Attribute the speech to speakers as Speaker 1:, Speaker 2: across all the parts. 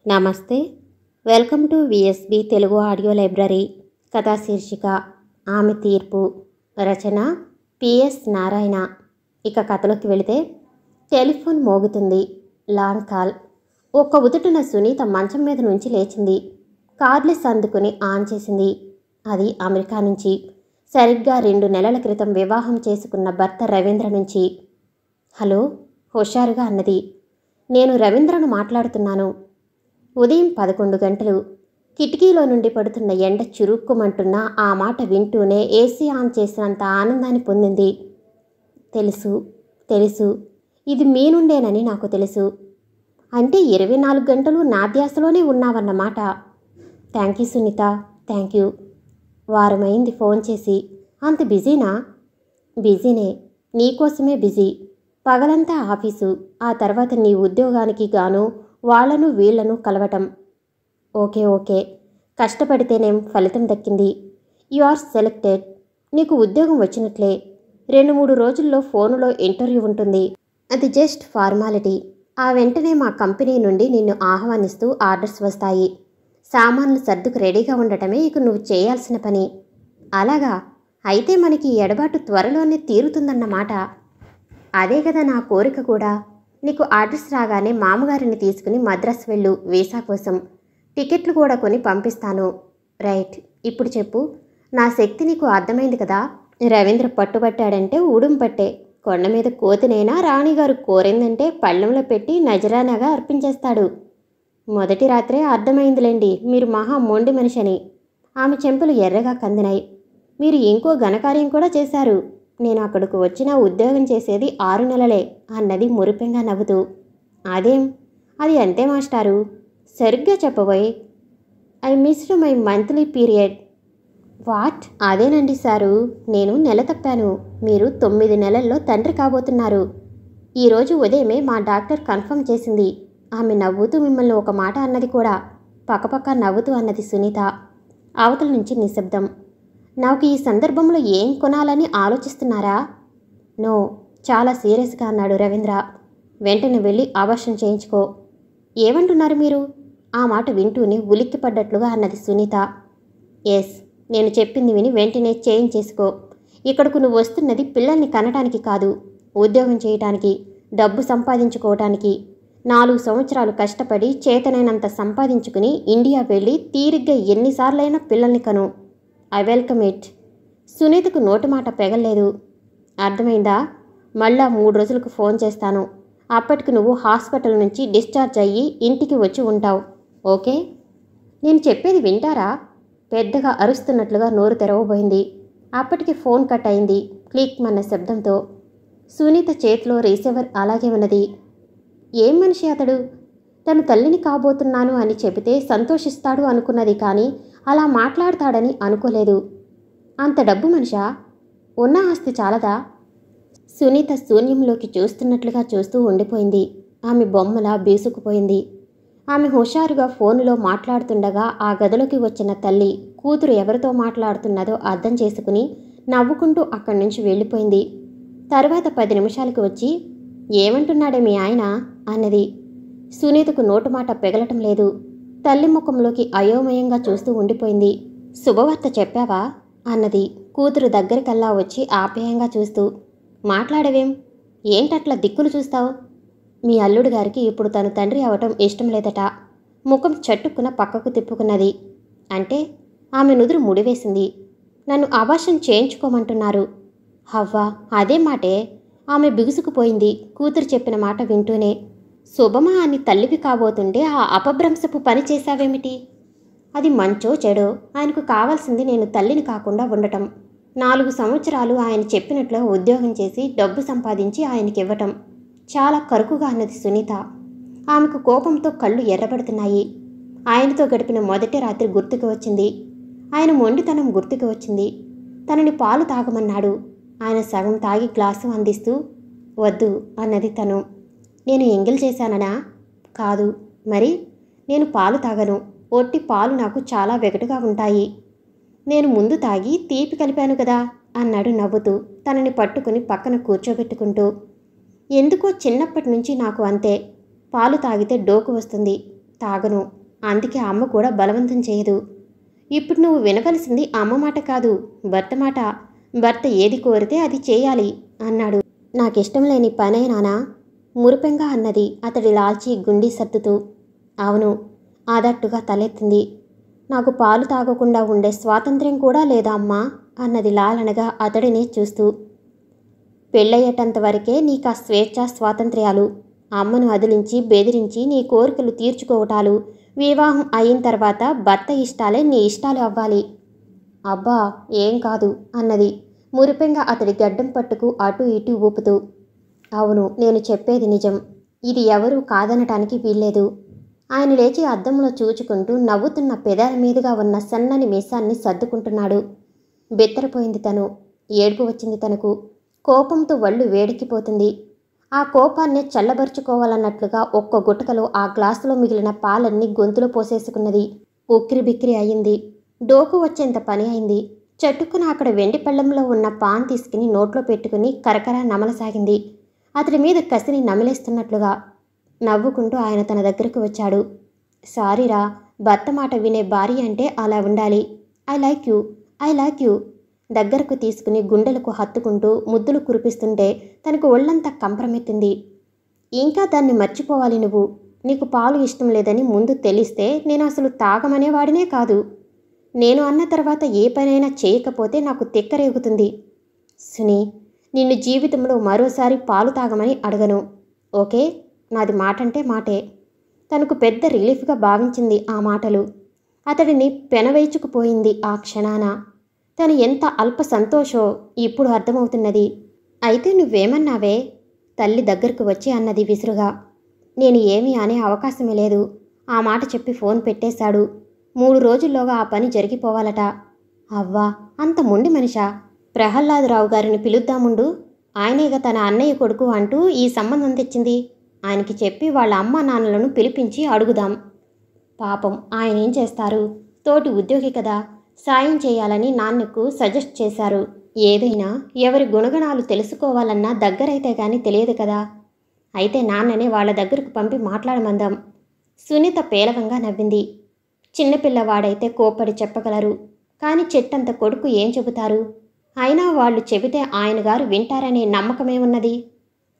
Speaker 1: నమస్తే. Welcome to VSB Telugu audio library. కథా శీర్షిక ఆమె తీర్పు. రచన పిఎస్ నారాయణ. ఇక కథలోకి వెళితే, టెలిఫోన్ మోగుతుంది. Long call. ఒక్క ఉదుటున సునీత మంచం మీద నుంచి లేచింది. కార్డ్లెస్ అందుకుని ఆన్ చేసింది. అది అమెరికా నుంచి, సరిగ్గా 2 నెలల క్రితం వివాహం చేసుకున్న భర్త రవీంద్ర నుంచి. హలో, హుషారుగా అన్నది. నేను రవీంద్రను మాట్లాడుతున్నాను. ఉదయం 11 గంటలు. కిటికీలో నుండి పడుతున్న ఎండ చురుక్కుమంటున్న ఆ మాట వింటూనే ఏసీ ఆన్ చేసినంత ఆనందాన్ని పొందింది. తెలుసు తెలుసు ఇది మీ నుండేనని నాకు తెలుసు. అంటే 24 గంటలు నా ధ్యాసలోనే ఉన్నావన్నమాట. Thank you Sunita, thank you. వారమైంది ఫోన్ చేసి. అంత బిజీనా? బిజీనే, నీకోసమే బిజీ. పగలంతా ఆఫీసు, ఆ తర్వాత నీ ఉద్యోగానికి గాను వాళ్లను వీళ్లను కలవటం. ఓకే, కష్టపడితేనేం ఫలితం దక్కింది. You are selected. నీకు ఉద్యోగం వచ్చినట్లే. 2-3 రోజుల్లో ఫోనులో ఇంటర్వ్యూ ఉంటుంది. అది జస్ట్ ఫార్మాలిటీ. ఆ వెంటనే మా కంపెనీ నుండి నిన్ను ఆహ్వానిస్తూ ఆర్డర్స్ వస్తాయి. సామాన్లు సర్దుకు రెడీగా ఉండటమే ఇక నువ్వు చేయాల్సిన పని. అలాగా? అయితే మనకి ఈ ఎడబాటు త్వరలోనే తీరుతుందన్నమాట. అదే కదా నా కోరిక కూడా. నీకు ఆర్డర్స్ రాగానే మామగారిని తీసుకుని మద్రాసు వెళ్ళు వీసా కోసం. టికెట్లు కూడా కొని పంపిస్తాను. రైట్, ఇప్పుడు చెప్పు. నా శక్తి నీకు అర్థమైంది కదా. రవీంద్ర పట్టుబట్టాడంటే ఊడుం పట్టే. కొండ మీద కోతినైనా రాణిగారు కోరిందంటే పళ్ళెంలో పెట్టి నజరానాగా అర్పించేస్తాడు. మొదటి రాత్రే అర్థమైందిలేండి మీరు మహా మొండి మనిషని. ఆమె చెంపలు ఎర్రగా కందినాయి. మీరు ఇంకో ఘనకార్యం కూడా చేశారు. నేను అక్కడకు వచ్చినా ఉద్యోగం చేసేది 6 నెలలే అన్నది మురిపెంగా నవ్వుతూ. అదేం? అది అంతే మాస్టారు. సరిగ్గా చెప్పబోయ్. I missed my monthly period. What? అదేనండి సారు, నేను నెల తప్పాను. మీరు 9 నెలల్లో తండ్రి కాబోతున్నారు. ఈరోజు ఉదయమే మా డాక్టర్ కన్ఫర్మ్ చేసింది. ఆమె నవ్వుతూ మిమ్మల్ని ఒక మాట అన్నది కూడా. పక్కపక్క నవ్వుతూ అన్నది సునీత. అవతల నుంచి నిశ్శబ్దం. నాకు ఈ సందర్భంలో ఏం కొనాలని ఆలోచిస్తున్నారా? నో, చాలా సీరియస్గా అన్నాడు రవీంద్ర. వెంటనే వెళ్ళి అబార్షన్ చేయించుకో. ఏమంటున్నారు మీరు? ఆ మాట వింటూనే ఉలిక్కిపడ్డట్లుగా అన్నది సునీత. ఎస్, నేను చెప్పింది విని వెంటనే చేయించేసుకో. ఇక్కడకు నువ్వు వస్తున్నది పిల్లల్ని కనటానికి కాదు, ఉద్యోగం చేయటానికి, డబ్బు సంపాదించుకోవటానికి. 4 సంవత్సరాలు కష్టపడి చేతనైనంత సంపాదించుకుని ఇండియా వెళ్ళి తీరిగ్గా ఎన్నిసార్లైనా పిల్లల్ని కను. I welcome it. సునీతకు నోటి మాట పెగల్లేదు. అర్థమైందా? మళ్ళా 3 రోజులకు ఫోన్ చేస్తాను. అప్పటికి నువ్వు హాస్పిటల్ నుంచి డిశ్చార్జ్ అయ్యి ఇంటికి వచ్చి ఉంటావు. ఓకే? నేను చెప్పేది వింటారా? పెద్దగా అరుస్తున్నట్లుగా నోరు తెరవబోయింది. అప్పటికి ఫోన్ కట్ అయింది క్లిక్ అన్న శబ్దంతో. సునీత చేతిలో రిసీవర్ అలాగే ఉన్నది. ఏం మనిషి అతడు? తను తల్లిని కాబోతున్నాను అని చెబితే సంతోషిస్తాడు అనుకున్నది, కానీ అలా మాట్లాడతాడని అనుకోలేదు. అంత డబ్బు మనిషా? ఉన్న ఆస్తి చాలదా? సునీత శూన్యంలోకి చూస్తున్నట్లుగా చూస్తూ ఉండిపోయింది. ఆమె బొమ్మలా బీసుకుపోయింది. ఆమె హుషారుగా ఫోనులో మాట్లాడుతుండగా ఆ గదిలోకి వచ్చిన తల్లి కూతురు ఎవరితో మాట్లాడుతున్నదో అర్థం చేసుకుని నవ్వుకుంటూ అక్కడి నుంచి వెళ్ళిపోయింది. తర్వాత 10 నిమిషాలకు వచ్చి, ఏమంటున్నాడే మీ ఆయన అన్నది. సునీతకు నోటు మాట పెగలటం లేదు. తల్లి ముఖంలోకి అయోమయంగా చూస్తూ ఉండిపోయింది. శుభవార్త చెప్పావా అన్నది కూతురు దగ్గరికల్లా వచ్చి ఆప్యాయంగా చూస్తూ. మాట్లాడవేం? ఏంటట్లా దిక్కులు చూస్తావు? మీ అల్లుడు గారికి ఇప్పుడు తను తండ్రి అవటం ఇష్టం లేదట. ముఖం చట్టుకున పక్కకు తిప్పుకున్నది. అంటే? ఆమె నుదురు ముడివేసింది. నన్ను అబార్షన్ చేయించుకోమంటున్నారు. హవ్వా, అదే మాటే. ఆమె బిగుసుకుపోయింది కూతురు చెప్పిన మాట వింటూనే. శుభమా అని తల్లివి కాబోతుంటే ఆ అపభ్రంశపు పని చేశావేమిటి? అది మంచో చెడో, ఆయనకు కావాల్సింది నేను తల్లిని కాకుండా ఉండటం. 4 సంవత్సరాలు ఆయన చెప్పినట్లు ఉద్యోగం చేసి డబ్బు సంపాదించి ఆయనకి ఇవ్వటం. చాలా కరుకుగా అన్నది సునీత. ఆమెకు కోపంతో కళ్ళు ఎర్రబడుతున్నాయి. ఆయనతో గడిపిన మొదటి రాత్రి గుర్తుకు వచ్చింది. ఆయన మొండితనం గుర్తుకు వచ్చింది. తనని పాలు తాగమన్నాడు. ఆయన సగం తాగి గ్లాసు అందిస్తూ, వద్దు అన్నది తను. నేను ఎంగిల్ చేశాననా? కాదు. మరి? నేను పాలు తాగను. ఒట్టి పాలు నాకు చాలా వెగటుగా ఉంటాయి. నేను ముందు తాగి తీపి కలిపాను కదా అన్నాడు నవ్వుతూ తనని పట్టుకుని పక్కన కూర్చోబెట్టుకుంటూ. ఎందుకో చిన్నప్పటి నుంచి నాకు అంతే. పాలు తాగితే డోకు వస్తుంది. తాగను. అందుకే అమ్మ కూడా బలవంతం చేయదు. ఇప్పుడు నువ్వు వినవలసింది అమ్మ మాట కాదు, భర్త మాట. భర్త ఏది కోరితే అది చేయాలి అన్నాడు. నాకిష్టం లేని పనే నానా, మురిపెంగా అన్నది అతడి లాల్చి గుండీ సర్దుతూ. అవును, ఆదట్టుగా తలెత్తింది. నాకు పాలు తాగకుండా ఉండే స్వాతంత్ర్యం కూడా లేదా అమ్మా అన్నది లాలనగా అతడినే చూస్తూ. పెళ్ళయ్యేటంత వరకే నీకా స్వేచ్ఛ స్వాతంత్ర్యాలు. అమ్మను అదిలించి బెదిరించి నీ కోరికలు తీర్చుకోవటాలు. వివాహం అయిన తర్వాత భర్త ఇష్టాలే నీ ఇష్టాలు అవ్వాలి. అబ్బా, ఏం కాదు అన్నది మురిపెంగా అతడి గడ్డం పట్టుకు అటూ ఇటూ ఊపుతూ. అవును, నేను చెప్పేది నిజం. ఇది ఎవరూ కాదనటానికి వీల్లేదు. ఆయన లేచి అద్దంలో చూచుకుంటూ నవ్వుతున్న పెదాల మీదుగా ఉన్న సన్నని మీసాన్ని సర్దుకుంటున్నాడు. బెత్తరపోయింది తను. ఏడుపు వచ్చింది తనకు. కోపంతో వళ్ళు వేడెక్కిపోతుంది. ఆ కోపాన్ని చల్లబరుచుకోవాలన్నట్లుగా ఒక్క గుటకలో ఆ గ్లాసులో మిగిలిన పాలన్నీ గొంతులో పోసేసుకున్నది. ఉక్కిరి బిక్కిరి అయింది. డోకు వచ్చేంత పని అయింది. చటుక్కున అక్కడ వెండి పళ్ళెంలో ఉన్న పాన్ తీసుకుని నోట్లో పెట్టుకుని కరకరా నమలసాగింది, అతడి మీద కసిని నమిలేస్తున్నట్లుగా. నవ్వుకుంటూ ఆయన తన దగ్గరకు వచ్చాడు. సారీరా, భర్త మాట వినే భార్య అంటే అలా ఉండాలి. I like you, I like you. దగ్గరకు తీసుకుని గుండెలకు హత్తుకుంటూ ముద్దులు కురిపిస్తుంటే తనకు ఒళ్ళంతా కంపరమెత్తింది. ఇంకా దాన్ని మర్చిపోవాలి నువ్వు. నీకు పాలు ఇష్టం లేదని ముందు తెలిస్తే నేను అసలు తాగమనేవాడినే కాదు. నేను అన్న తర్వాత ఏ పనైనా చేయకపోతే నాకు తిక్కరేగుతుంది. సునీ, నిన్ను జీవితంలో మరోసారి పాలు తాగమని అడగను. ఓకే? నాది మాటంటే మాటే. తనకు పెద్ద రిలీఫ్గా భావించింది ఆ మాటలు. అతడిని పెనవేచుకుపోయింది ఆ క్షణాన. తను ఎంత అల్ప సంతోషో ఇప్పుడు అర్థమవుతున్నది. అయితే నువ్వేమన్నావే? తల్లి దగ్గరకు వచ్చి అన్నది విసురుగా. నేను ఏమీ అనే అవకాశమే లేదు. ఆ మాట చెప్పి ఫోన్ పెట్టేశాడు. 3 రోజుల్లోగా ఆ పని జరిగిపోవాలట. అవ్వా, అంత మొండి మనిషా? ప్రహ్లాదరావు గారిని పిలుద్దాముండు. ఆయనేగా తన అన్నయ్య కొడుకు అంటూ ఈ సంబంధం తెచ్చింది. ఆయనకి చెప్పి వాళ్ళ అమ్మా నాన్నలను పిలిపించి అడుగుదాం. పాపం ఆయనేం చేస్తారు? తోటి ఉద్యోగి కదా, సాయం చేయాలని నాన్నకు సజెస్ట్ చేశారు. ఏదైనా ఎవరి గుణగణాలు తెలుసుకోవాలన్నా దగ్గరైతే గాని తెలియదు కదా. అయితే నాన్ననే వాళ్ళ దగ్గరకు పంపి మాట్లాడమందాం. సునీత పేలవంగా నవ్వింది. చిన్నపిల్లవాడైతే కోప్పడి చెప్పగలరు, కానీ చెట్టంత కొడుకు ఏం చెబుతారు? అయినా వాళ్ళు చెబితే ఆయన గారు వింటారనే నమ్మకమే ఉన్నది.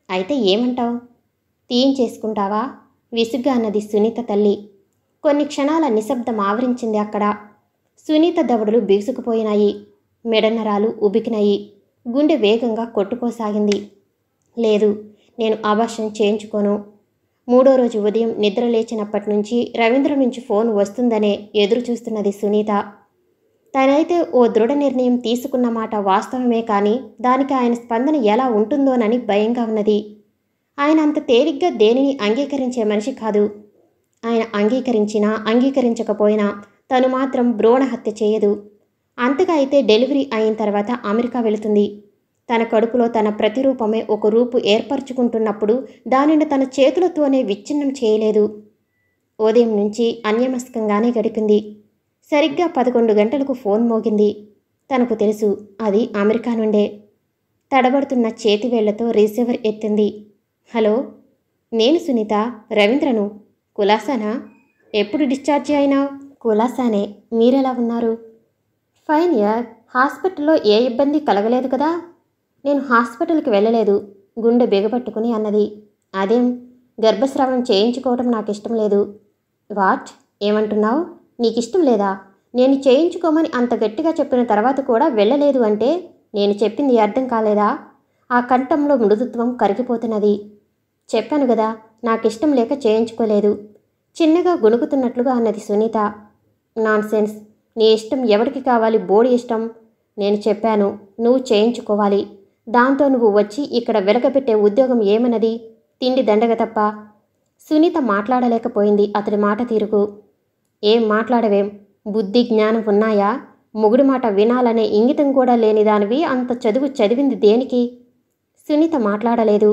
Speaker 1: అయితే ఏమంటావు? తీయించేసుకుంటావా? విసుగ్గా అన్నది సునీత తల్లి. కొన్ని క్షణాల నిశ్శబ్దం ఆవరించింది అక్కడ. సునీత దవడలు బిగుసుకుపోయినాయి. మెడనరాలు ఉబికినాయి. గుండె వేగంగా కొట్టుకోసాగింది. లేదు, నేను అబార్షన్ చేయించుకోను. 3వ రోజు ఉదయం నిద్ర లేచినప్పటి నుంచి రవీంద్ర నుంచి ఫోన్ వస్తుందనే ఎదురు చూస్తున్నది సునీత. తనైతే ఓ దృఢ నిర్ణయం తీసుకున్న మాట వాస్తవమే, కానీ దానికి ఆయన స్పందన ఎలా ఉంటుందోనని భయంగా ఉన్నది. ఆయన అంత తేలిగ్గా దేనిని అంగీకరించే మనిషి కాదు. ఆయన అంగీకరించినా అంగీకరించకపోయినా తను మాత్రం భ్రూణ హత్య చేయదు. అంతగా అయితే డెలివరీ అయిన తర్వాత అమెరికా వెళుతుంది. తన కడుపులో తన ప్రతిరూపమే ఒక రూపు ఏర్పరచుకుంటున్నప్పుడు దానిని తన చేతులతోనే విచ్ఛిన్నం చేయలేదు. ఉదయం నుంచి అన్యమస్కంగానే గడిపింది. సరిగ్గా 11 గంటలకు ఫోన్ మోగింది. తనకు తెలుసు అది అమెరికా నుండే. తడబడుతున్న చేతివేళ్లతో రిసీవర్ ఎత్తింది. హలో, నేను సునీత, రవీంద్రను. కులాసానా? ఎప్పుడు డిశ్చార్జి అయినావు? కులాసానే. మీరెలా ఉన్నారు? ఫైన్ యార్. హాస్పిటల్లో ఏ ఇబ్బంది కలగలేదు కదా? నేను హాస్పిటల్కి వెళ్ళలేదు, గుండె బిగపట్టుకుని అన్నది. అదేం? గర్భస్రావం చేయించుకోవటం నాకు ఇష్టం లేదు. వాట్? ఏమంటున్నావు? నీకిష్టం లేదా? నేను చేయించుకోమని అంత గట్టిగా చెప్పిన తర్వాత కూడా వెళ్ళలేదు అంటే నేను చెప్పింది అర్థం కాలేదా? ఆ కంఠంలో మృదుత్వం కరిగిపోతున్నది. చెప్పాను కదా, నాకిష్టం లేక చేయించుకోలేదు. చిన్నగా గొణుకుతున్నట్లుగా అన్నది సునీత. నాన్సెన్స్. నీ ఇష్టం ఎవరికి కావాలి? బోడి ఇష్టం. నేను చెప్పాను, నువ్వు చేయించుకోవాలి. దాంతో నువ్వు వచ్చి ఇక్కడ వెలకపెట్టే ఉద్యోగం ఏమన్నది? తిండి దండగ తప్ప. సునీత మాట్లాడలేకపోయింది అతడి మాట తీరుకు. ఏం మాట్లాడవేం? బుద్ధి జ్ఞానం ఉన్నాయా? మొగుడి మాట వినాలనే ఇంగితం కూడా లేని దానివి అంత చదువు చదివింది దేనికి? సునీత మాట్లాడలేదు.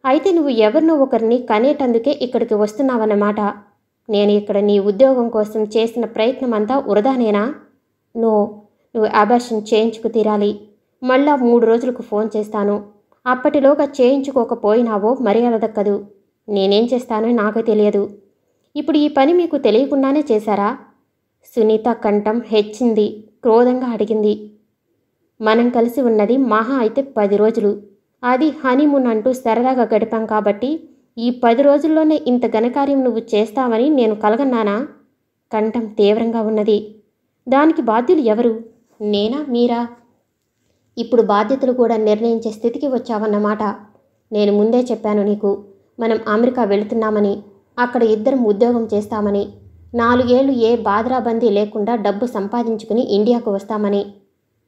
Speaker 1: అయితే నువ్వు ఎవరినో ఒకరిని కనేటందుకే ఇక్కడికి వస్తున్నావన్నమాట. నేను ఇక్కడ నీ ఉద్యోగం కోసం చేసిన ప్రయత్నమంతా వృధానేనా? నో, నువ్వు అబార్షన్ చేయించుకు తీరాలి. మళ్ళా 3 రోజులకు ఫోన్ చేస్తాను. అప్పటిలోగా చేయించుకోకపోయినావో మర్యాద దక్కదు. నేనేం చేస్తానో నాకు తెలియదు. ఇప్పుడు ఈ పని మీకు తెలియకుండానే చేశారా? సునీత కంఠం హెచ్చింది. క్రోధంగా అడిగింది. మనం కలిసి ఉన్నది మహా అయితే 10 రోజులు. అది హనీమూన్ అంటూ సరదాగా గడిపాం కాబట్టి ఈ 10 రోజుల్లోనే ఇంత ఘనకార్యం నువ్వు చేస్తావని నేను కలగన్నానా? కంఠం తీవ్రంగా ఉన్నది. దానికి బాధ్యులు ఎవరు? నేనా, మీరా? ఇప్పుడు బాధ్యతలు కూడా నిర్ణయించే స్థితికి వచ్చావన్నమాట. నేను ముందే చెప్పాను నీకు, మనం అమెరికా వెళుతున్నామని, అక్కడ ఇద్దరం ఉద్యోగం చేస్తామని, 4 ఏళ్లు ఏ బాధరాబందీ లేకుండా డబ్బు సంపాదించుకుని ఇండియాకు వస్తామని.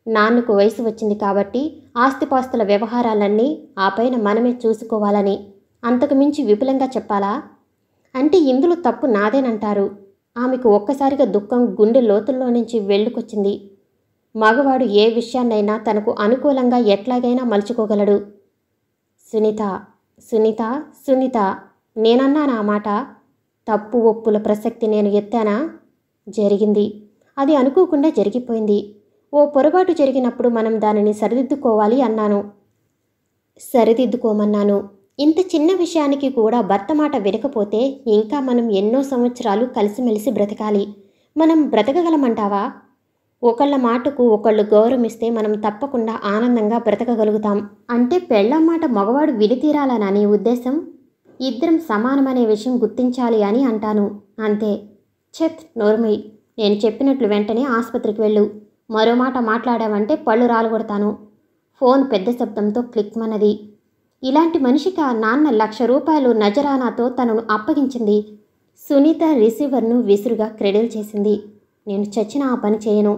Speaker 1: నాన్నకు వయసు వచ్చింది కాబట్టి ఆస్తిపాస్తుల వ్యవహారాలన్నీ ఆ పైన మనమే చూసుకోవాలని. అంతకు మించి విపులంగా చెప్పాలా? అంటే ఇందులో తప్పు నాదేనంటారు. ఆమెకు ఒక్కసారిగా దుఃఖం గుండె లోతుల్లో నుంచి వెళ్ళుకొచ్చింది. మగవాడు ఏ విషయాన్నైనా తనకు అనుకూలంగా ఎట్లాగైనా మలుచుకోగలడు. సునీత, సునీత, సునీత, నేనన్నానా ఆ మాట? తప్పు ఒప్పుల ప్రసక్తి నేను ఎత్తానా? జరిగింది. అది అనుకోకుండా జరిగిపోయింది. ఓ పొరపాటు జరిగినప్పుడు మనం దానిని సరిదిద్దుకోవాలి అన్నాను. సరిదిద్దుకోమన్నాను. ఇంత చిన్న విషయానికి కూడా భర్త మాట వినకపోతే ఇంకా మనం ఎన్నో సంవత్సరాలు కలిసిమెలిసి బ్రతకాలి. మనం బ్రతకగలమంటావా? ఒకళ్ళ మాటకు ఒకళ్ళు గౌరవమిస్తే మనం తప్పకుండా ఆనందంగా బ్రతకగలుగుతాం. అంటే పెళ్ళాం మాట మగవాడు విని తీరాలనా నీ ఉద్దేశం? ఇద్దరం సమానమనే విషయం గుర్తించాలి అని అంటాను. అంతే. చెత్, నోర్మై. నేను చెప్పినట్లు వెంటనే ఆసుపత్రికి వెళ్ళు. మరో మాట మాట్లాడావంటే పళ్ళు రాలగొడతాను. ఫోన్ పెద్ద శబ్దంతో క్లిక్మన్నది. ఇలాంటి మనిషికి ఆ నాన్న ₹1,00,000 నజరానాతో తనను అప్పగించింది. సునీత రిసీవర్ను విసురుగా క్రెడిల్ చేసింది. నేను చచ్చినా ఆ పని చేయను.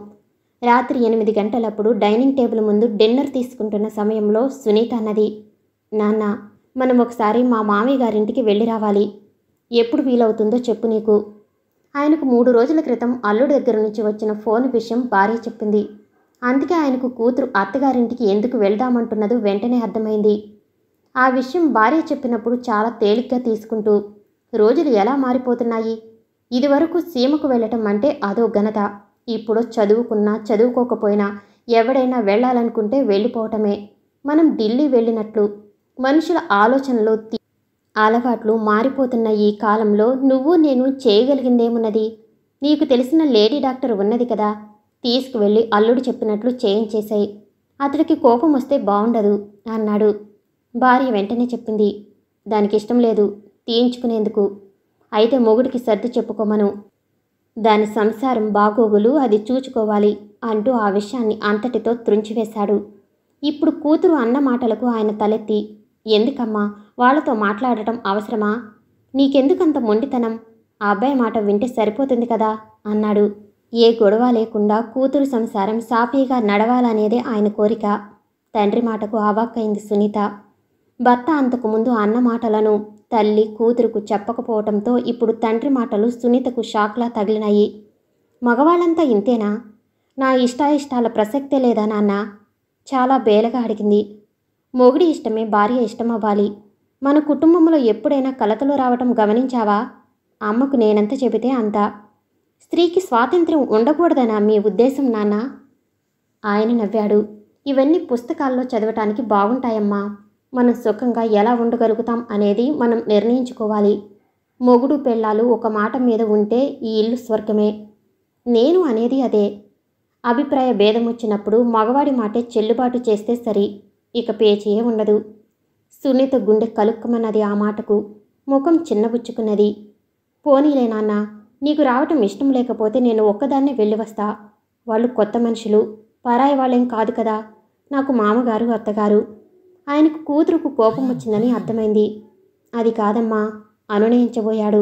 Speaker 1: రాత్రి 8 గంటలప్పుడు డైనింగ్ టేబుల్ ముందు డిన్నర్ తీసుకుంటున్న సమయంలో సునీత అన్నది, నాన్న, మనం ఒకసారి మా మామయ్య గారింటికి వెళ్ళి రావాలి. ఎప్పుడు వీలవుతుందో చెప్పు నీకు. ఆయనకు 3 రోజుల క్రితం అల్లుడి దగ్గర నుంచి వచ్చిన ఫోన్ విషయం భార్య చెప్పింది. అందుకే ఆయనకు కూతురు అత్తగారింటికి ఎందుకు వెళ్దామంటున్నదో వెంటనే అర్థమైంది. ఆ విషయం భార్య చెప్పినప్పుడు చాలా తేలిగ్గా తీసుకుంటూ, రోజులు ఎలా మారిపోతున్నాయి. ఇదివరకు సీమకు వెళ్ళటం అంటే అదో ఘనత. ఇప్పుడు చదువుకున్నా చదువుకోకపోయినా ఎవడైనా వెళ్ళాలనుకుంటే వెళ్ళిపోవటమే. మనం ఢిల్లీ వెళ్ళినట్లు. మనుషుల ఆలోచనలు అలవాట్లు మారిపోతున్న ఈ కాలంలో నువ్వు నేను చేయగలిగిందేమున్నది? నీకు తెలిసిన లేడీ డాక్టర్ ఉన్నది కదా, తీసుకువెళ్ళి అల్లుడు చెప్పినట్లు చేయించేశాయి. అతడికి కోపం వస్తే బాగుండదు అన్నాడు. భార్య వెంటనే చెప్పింది, దానికి ఇష్టం లేదు తీయించుకునేందుకు. అయితే మొగుడికి సర్ది చెప్పుకోమను. దాని సంసారం బాగోగులు అది చూచుకోవాలి అంటూ ఆ విషయాన్ని అంతటితో త్రుంచివేశాడు. ఇప్పుడు కూతురు అన్న మాటలకు ఆయన తలెత్తి, ఎందుకమ్మా వాళ్లతో మాట్లాడటం అవసరమా? నీకెందుకంత మొండితనం? ఆ అబ్బాయి మాట వింటే సరిపోతుంది కదా అన్నాడు. ఏ గొడవ లేకుండా కూతురు సంసారం సాఫీగా నడవాలనేదే ఆయన కోరిక. తండ్రి మాటకు అవాక్కైంది సునీత. భర్త అంతకుముందు అన్న మాటలను తల్లి కూతురుకు చెప్పకపోవటంతో ఇప్పుడు తండ్రి మాటలు సునీతకు షాక్లా తగిలినాయి. మగవాళ్ళంతా ఇంతేనా? నా ఇష్టాయిష్టాల ప్రసక్తే లేదా నాన్న? చాలా బేలగా అడిగింది. మొగుడి ఇష్టమే భార్య ఇష్టమవ్వాలి. మన కుటుంబంలో ఎప్పుడైనా కలతలు రావటం గమనించావా? అమ్మకు నేనెంత చెబితే అంత. స్త్రీకి స్వాతంత్ర్యం ఉండకూడదనా మీ ఉద్దేశం నాన్న? ఆయన నవ్వాడు. ఇవన్నీ పుస్తకాల్లో చదవటానికి బాగుంటాయమ్మా. మనం సుఖంగా ఎలా ఉండగలుగుతాం అనేది మనం నిర్ణయించుకోవాలి. మొగుడు పెళ్ళాలు ఒక మాట మీద ఉంటే ఈ ఇల్లు స్వర్గమే. నేను అనేది అదే. అభిప్రాయ భేదం వచ్చినప్పుడు మగవాడి మాటే చెల్లుబాటు చేస్తే సరి. ఇక పేచీయే ఉండదు. సునీత గుండె కలుక్కమన్నది ఆ మాటకు. ముఖం చిన్నబుచ్చుకున్నది. పోనీలే నాన్న, నీకు రావటం ఇష్టం లేకపోతే నేను ఒక్కదాన్నే వెళ్ళి వస్తా. వాళ్ళు కొత్త మనుషులు, పరాయి వాళ్ళేం కాదు కదా. నాకు మామగారు అత్తగారు. ఆయనకు కూతురుకు కోపం వచ్చిందని అర్థమైంది. అది కాదమ్మా అనునయించబోయాడు.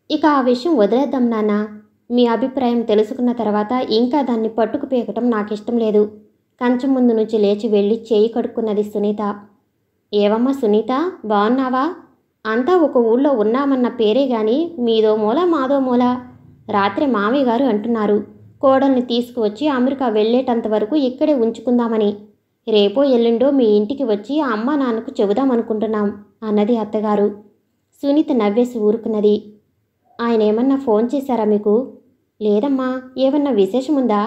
Speaker 1: ఇక ఆ విషయం వదిలేద్దాం నాన్న. మీ అభిప్రాయం తెలుసుకున్న తర్వాత ఇంకా దాన్ని పట్టుకు పీకటం నాకిష్టం లేదు. కంచం ముందు నుంచి లేచి వెళ్ళి చేయి కడుక్కున్నది సునీత. ఏవమ్మా సునీత, బాగున్నావా? అంతా ఒక ఊళ్ళో ఉన్నామన్న పేరే గాని మీదో మూల మాదో మూల. రాత్రి మామయ్య గారు అంటున్నారు కోడల్ని తీసుకువచ్చి అమెరికా వెళ్ళేటంత వరకు ఇక్కడే ఉంచుకుందామని. రేపో ఎల్లుండో మీ ఇంటికి వచ్చి అమ్మా నాన్నకు చెబుదామనుకుంటున్నాం అన్నది అత్తగారు. సునీత నవ్వేసి ఊరుకున్నది. ఆయన ఏమన్నా ఫోన్ చేశారా మీకు? లేదమ్మా. ఏమన్నా విశేషముందా?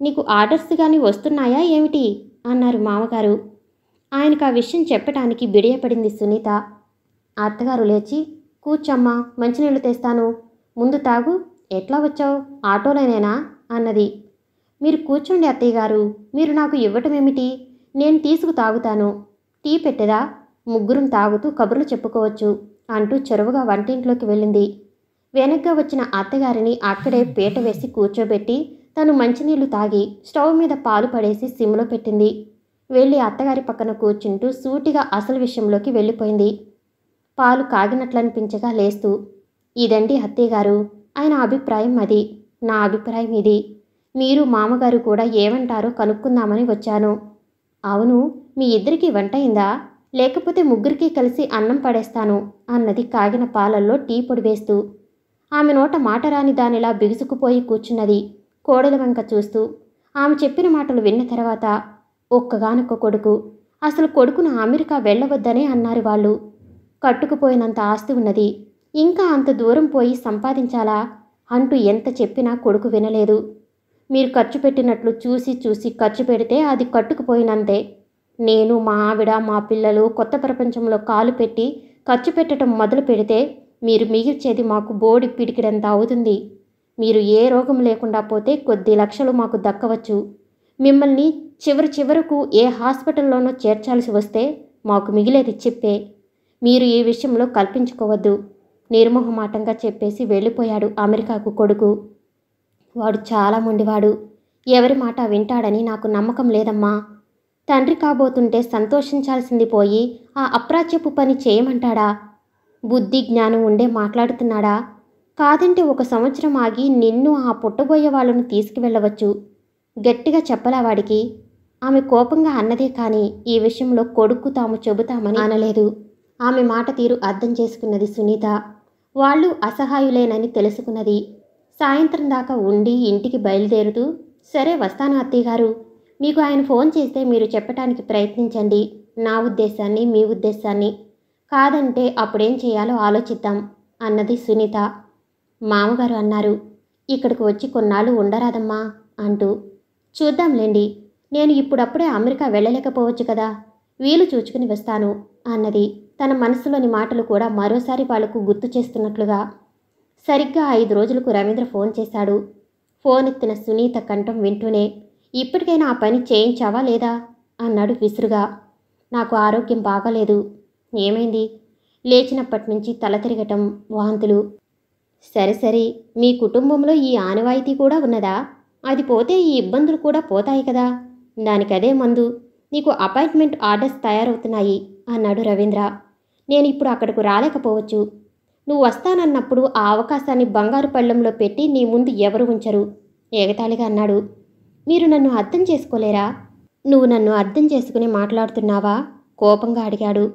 Speaker 1: నీకు ఆర్డర్స్ కానీ వస్తున్నాయా ఏమిటి అన్నారు మామగారు. ఆయనకు ఆ విషయం చెప్పటానికి బిడియపడింది సునీత. అత్తగారు లేచి కూర్చోమ్మా, మంచినీళ్ళు తెస్తాను. ముందు తాగు. ఎట్లా వచ్చావు? ఆటోలోనేనా అన్నది. మీరు కూర్చోండి అత్తయ్య గారు. మీరు నాకు ఇవ్వటమేమిటి? నేను తీసుకు తాగుతాను. టీ పెట్టెదా? ముగ్గురం తాగుతూ కబుర్లు చెప్పుకోవచ్చు అంటూ చొరవగా వంటింట్లోకి వెళ్ళింది. వెనక్గా వచ్చిన అత్తగారిని అక్కడే పీట వేసి కూర్చోబెట్టి తను మంచినీళ్లు తాగి స్టవ్ మీద పాలు పడేసి సిమ్లో పెట్టింది. వెళ్ళి అత్తగారి పక్కన కూర్చుంటూ సూటిగా అసలు విషయంలోకి వెళ్ళిపోయింది. పాలు కాగినట్లనిపించగా లేస్తూ, ఇదండి అత్తయ్యగారు, ఆయన అభిప్రాయం అది, నా అభిప్రాయం ఇది. మీరు మామగారు కూడా ఏమంటారో కనుక్కుందామని వచ్చాను. అవును, మీ ఇద్దరికీ వంట అయిందా? లేకపోతే ముగ్గురికి కలిసి అన్నం పడేస్తాను అన్నది కాగిన పాలల్లో టీ పొడి వేస్తూ. ఆమె నోట మాట రాని దానిలా బిగుసుకుపోయి కూర్చున్నది కోడలి వంక చూస్తూ. ఆమె చెప్పిన మాటలు విన్న తర్వాత, ఒక్కగానొక్క కొడుకు, అసలు కొడుకును అమెరికా వెళ్ళవద్దనే అన్నారు వాళ్ళు. కట్టుకుపోయినంత ఆస్తి ఉన్నది, ఇంకా అంత దూరం పోయి సంపాదించాలా అంటూ ఎంత చెప్పినా కొడుకు వినలేదు. మీరు ఖర్చు పెట్టినట్లు చూసి చూసి ఖర్చు పెడితే అది కట్టుకుపోయినంతే. నేను, మా ఆవిడ, మా పిల్లలు కొత్త ప్రపంచంలో కాలు పెట్టి ఖర్చు పెట్టడం మొదలు పెడితే మీరు మిగిల్చేది మాకు బోడి పిడికిడంత అవుతుంది. మీరు ఏ రోగం లేకుండా పోతే కొద్ది లక్షలు మాకు దక్కవచ్చు. మిమ్మల్ని చివరకు ఏ హాస్పిటల్లోనో చేర్చాల్సి వస్తే మాకు మిగిలేది చెప్పే. మీరు ఈ విషయంలో కల్పించుకోవద్దు నిర్మోహమాటంగా చెప్పేసి వెళ్ళిపోయాడు అమెరికాకు కొడుకు. వాడు చాలా మొండివాడు. ఎవరి మాట వింటాడని నాకు నమ్మకం లేదమ్మా. తండ్రి కాబోతుంటే సంతోషించాల్సింది పోయి ఆ అప్రాచ్యపు పని చేయమంటాడా? బుద్ధి జ్ఞానం ఉండే మాట్లాడుతున్నాడా? కాదంటే 1 సంవత్సరం ఆగి నిన్ను, ఆ పుట్టబోయే వాళ్ళను తీసుకువెళ్ళవచ్చు. గట్టిగా చెప్పలా వాడికి? ఆమె కోపంగా అన్నదే కానీ ఈ విషయంలో కొడుకు తాము చెబుతామని అనలేదు. ఆమె మాట తీరు అర్థం చేసుకున్నది సునీత. వాళ్ళు అసహాయులేనని తెలుసుకున్నది. సాయంత్రం దాకా ఉండి ఇంటికి బయలుదేరుతూ, సరే వస్తాను అత్తయ్యగారు. మీకు ఆయన ఫోన్ చేస్తే మీరు చెప్పటానికి ప్రయత్నించండి, నా ఉద్దేశాన్ని, మీ ఉద్దేశాన్ని. కాదంటే అప్పుడేం చేయాలో ఆలోచిద్దాం అన్నది సునీత. మామగారు అన్నారు, ఇక్కడికి వచ్చి కొన్నాళ్ళు ఉండరాదమ్మా అంటూ. చూద్దాంలేండి, నేను ఇప్పుడప్పుడే అమెరికా వెళ్ళలేకపోవచ్చు కదా, వీలు చూచుకుని వస్తాను అన్నది తన మనసులోని మాటలు కూడా మరోసారి వాళ్లకు గుర్తు చేస్తున్నట్లుగా. సరిగ్గా 5 రోజులకు రవీంద్ర ఫోన్ చేశాడు. ఫోన్ ఎత్తిన సునీత కంఠం వింటూనే, ఇప్పటికైనా ఆ పని చేయించావా లేదా అన్నాడు విసురుగా. నాకు ఆరోగ్యం బాగాలేదు. ఏమైంది? లేచినప్పటి నుంచి తల తిరగటం, వాంతులు. సరే, మీ కుటుంబంలో ఈ ఆనవాయితీ కూడా ఉన్నదా? అది పోతే ఈ ఇబ్బందులు కూడా పోతాయి కదా, దానికదే మందు. నీకు అపాయింట్మెంట్ ఆర్డర్స్ తయారవుతున్నాయి అన్నాడు రవీంద్ర. నేను ఇప్పుడు అక్కడకు రాలేకపోవచ్చు. నువ్వు వస్తానన్నప్పుడు ఆ అవకాశాన్ని బంగారు పళ్ళెంలో పెట్టి నీ ముందు ఎవరు ఉంచరు ఎగతాళిగా అన్నాడు. మీరు నన్ను అర్థం చేసుకోలేరా? నువ్వు నన్ను అర్థం చేసుకుని మాట్లాడుతున్నావా కోపంగా అడిగాడు.